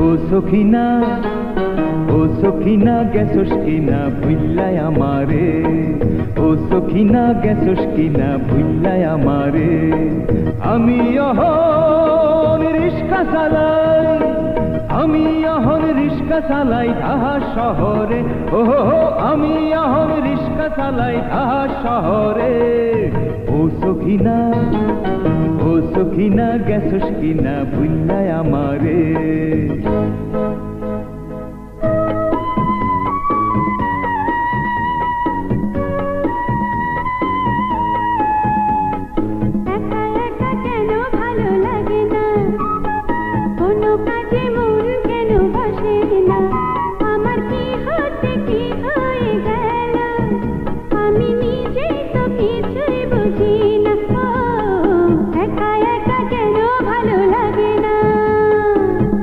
ও সখিনা, ও সখিনা গেছস কিনা ভুইল্লায় আমারে, ও সখিনা গেছস কিনা ভুইল্লায় আমারে। আমি অহন রিস্কা চালাই, আমি অহন রিস্কা চালাই ঢাকা শহরে, ও আমি অহন রিস্কা চালাই ঢাকা শহরে। ও সখিনা, ও সখিনা গেছস কিনা ভুইল্লায় আমারে। একা একা কেন ভালো লাগে না, কোনো কাজে